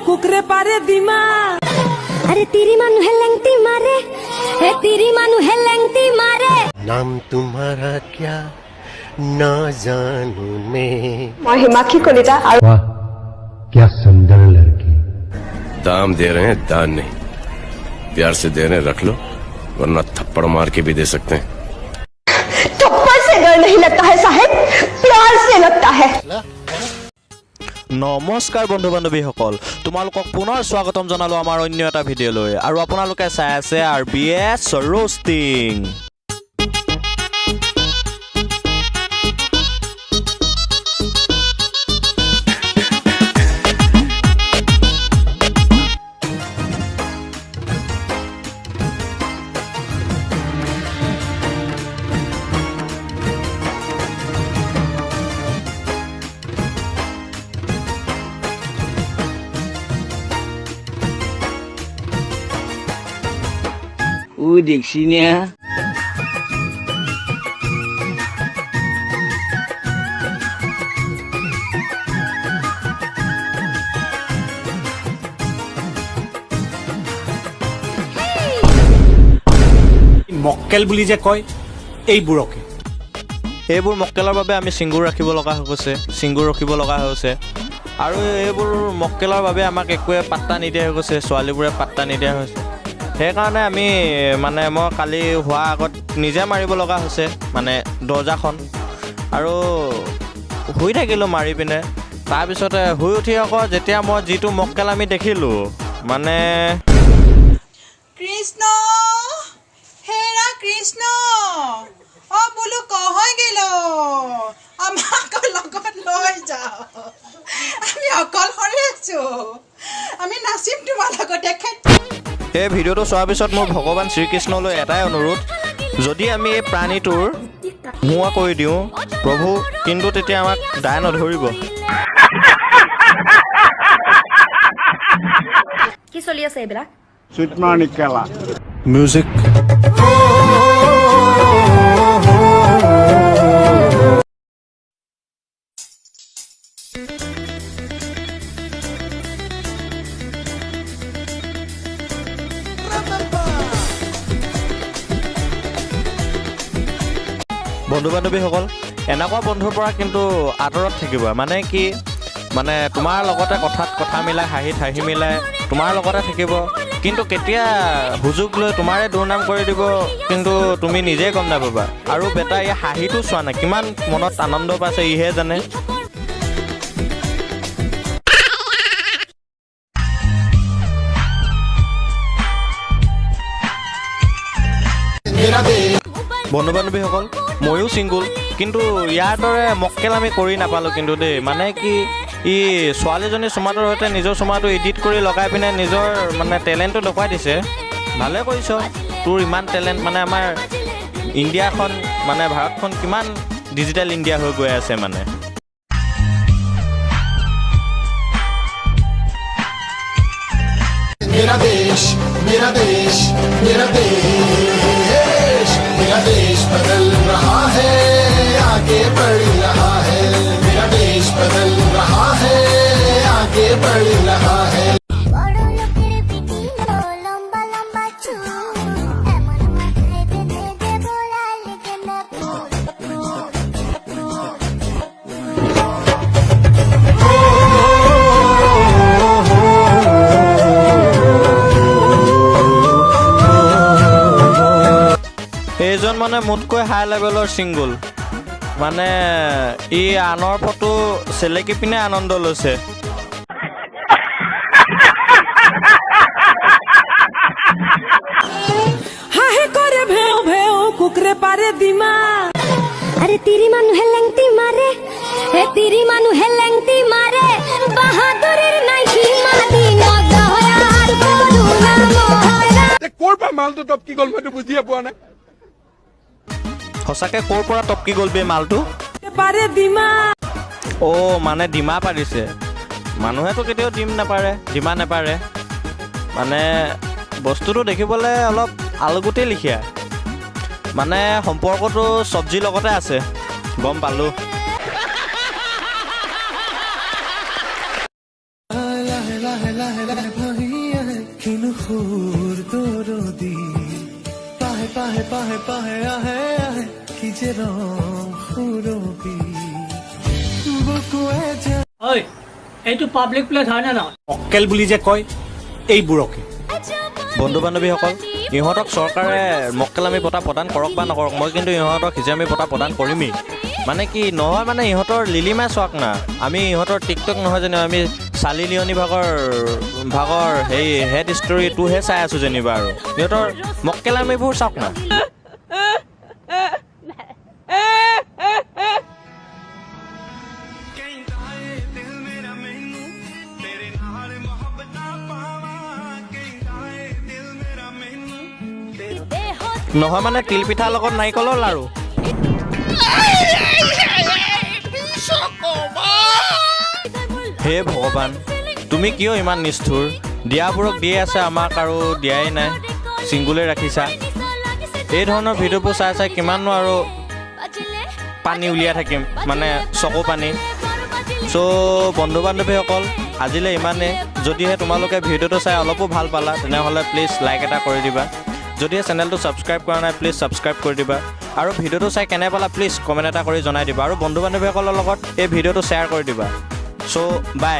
कुकरे पारे दिमा अरे तेरी मानु है लंगती मारे है तेरी मानु है लंगती मारे नाम तुम्हारा क्या ना जानू मैं मैं हिमाक्षी कलिता और वाह क्या सुंदर लड़की। दाम दे रहे हैं दान नहीं, प्यार से दे रहे हैं रख लो, वरना थप्पड़ मार के भी दे सकते हैं। थप्पड़ से डर नहीं लगता है साहेब, प्यार से लगता है। নমস্কাৰ বন্ধু বান্ধৱীসকল, তোমালোকক পুনৰ স্বাগতম জনালো আমাৰ অন্য এটা ভিডিঅ'লৈ। আৰু আপোনালোকে চাই আছে RBS ৰোষ্টিং। দেখছি না মক্কেল বুলি যে কয় এইবোৰকে এইবোৰ মক্কেলৰ বাবে আমি চিংগুৰ ৰাখিব লগা হৈছে, চিংগুৰ ৰখিব লগা হৈছে। আৰু এইবোৰ মক্কেলৰ বাবে আমাক একোৱে পাত্তা নিদিয়া হৈ গৈছে, ছোৱালীবোৰে পাত্তা নিদিয়া হৈছে। সেইকাৰণে আমি মানে মই কালি হোৱাৰ আগত নিজে মাৰিব লগা হৈছে মানে দৰ্জাখন, আৰু শুই থাকিলোঁ মাৰি পিনে। তাৰপিছতে শুই উঠি আকৌ যেতিয়া মই যিটো মক্কেল আমি দেখিলোঁ মানে কৃষ্ণ হেৰা কৃষ্ণ অ বোলো কহৈ গেল আমাক লগত লৈ যাও, আমি অকলশৰে আছো, আমি নাচিম তোমাৰ লগত দেখাই। এই ভিডিঅ'টো চোৱাৰ পিছত মোৰ ভগৱান শ্ৰীকৃষ্ণলৈ এটাই অনুৰোধ, যদি আমি এই প্ৰাণীটোৰ নোহোৱা কৰি দিওঁ প্ৰভু, কিন্তু তেতিয়া আমাক দায় নধৰিব। কি চলি আছে এইবিলাক? सुषमा निकाला মিউজিক বন্ধু বান্ধৱীসকল, এনেকুৱা বন্ধুৰ পৰা কিন্তু আঁতৰত থাকিবা। মানে কি, মানে তোমাৰ লগতে কথাত কথা মিলাই, হাঁহিত হাঁহি মিলাই তোমাৰ লগতে থাকিব, কিন্তু কেতিয়া সুযোগ লৈ তোমাৰে দুৰ্নাম কৰি দিব কিন্তু তুমি নিজেই গম নাপাবা। আৰু বেটা এই হাঁহিটো চোৱা নাই, কিমান মনত আনন্দ পাইছে ইহে জানে। বন্ধু বান্ধৱীসকল, ময়ো ছিংগুল, কিন্তু ইয়াৰ দৰে মক্কেল আমি কৰি নাপালোঁ কিন্তু দেই। মানে কি, ই ছোৱালীজনী চুমাটোৰ সৈতে নিজৰ চুমাটো এডিট কৰি লগাই পিনে নিজৰ মানে টেলেণ্টটো দেখুৱাই দিছে। ভালে কৰিছ, তোৰ ইমান টেলেণ্ট। মানে আমাৰ ইণ্ডিয়াখন মানে ভাৰতখন কিমান ডিজিটেল ইণ্ডিয়া হৈ গৈ আছে মানে। मेरा देश मेरा देश मेरा देश, मेरा देश बदल रहा है, आगे बढ़ रहा है, मेरा देश बदल रहा है, आगे बढ़ रहा है। বড় লোকের পিঠি লম্বা লম্বা চুল এমন মাথায় বেঁধে দেব লাল গেঁদা এইজন মানে মোতকৈ হাই লেভেলৰ ছিংগুল, মানে ই আনৰ ফটো চেলেকি পিনে আনন্দ লৈছে। হাহে করে ভেও ভেও কুকরে পারে দিমা अरे तेरी मानु है लंगती मारे है तेरी मानु है लंगती मारे बहादुरेर নাই সীমা দিন দয়ার করুণা মহারা ক'ৰ পৰা মালটো টপকি গ'ল মইতো বুজিয়ে পোৱা নাই। সঁচাকৈ ক'ৰ পৰা টপকি গ'ল বে মালটো? পাৰে দিমা অ' মানে ডিমা পাৰিছে। মানুহেতো কেতিয়াও ডিমা নাপাৰে। মানে বস্তুটো দেখিবলৈ অলপ আলগুটি লিখীয়া, মানে সম্পৰ্কটো চব্জিৰ লগতে আছে, গম পালোঁ। ঐ এইটো পাব্লিক প্লেচ হয় নে নহয় মক্কেল বুলি যে কয় এইবোৰকে বন্ধু বান্ধৱীসকল ইহঁতক চৰকাৰে মক্কেলামী বঁটা প্ৰদান কৰক বা নকৰক মই কিন্তু ইহঁতক হিজামী বঁটা প্ৰদান কৰিমেই মানে কি নহয় মানে ইহঁতৰ লিলিমাই চোৱাক না আমি ইহঁতৰ টিকটক নহয় যেনিবা আমি চালি লিয়নি ভাগৰ হেৰি হেড ষ্টৰিটোহে চাই আছোঁ যেনিবা আৰু ইহঁতৰ মক্কেলামীবোৰ চাওক না নহয় মানে তিল পিঠাৰ লগত নাৰিকলৰ লাৰু হে ভগৱান তুমি কিয় ইমান নিষ্ঠুৰ দিয়াবোৰক দিয়ে আছে আমাক আৰু দিয়াই নাই চিংগুলে ৰাখিছা এই ধৰণৰ ভিডিঅ'বোৰ চাই চাই কিমাননো আৰু পানী উলিয়াই থাকিম মানে চকু পানী চ' বন্ধু বান্ধৱীসকল আজিলৈ ইমানেই যদিহে তোমালোকে ভিডিঅ'টো চাই অলপো ভাল পালা তেনেহ'লে প্লিজ লাইক এটা কৰি দিবা যদিহে চেনেলটো ছাবস্ক্ৰাইব কৰা নাই প্লিজ ছাবস্ক্ৰাইব কৰি দিবা আৰু ভিডিঅ'টো চাই কেনে পালা প্লিজ কমেণ্ট এটা কৰি জনাই দিবা আৰু বন্ধু বান্ধৱীসকলৰ লগত এই ভিডিঅ'টো শ্বেয়াৰ কৰি দিবা চ' বাই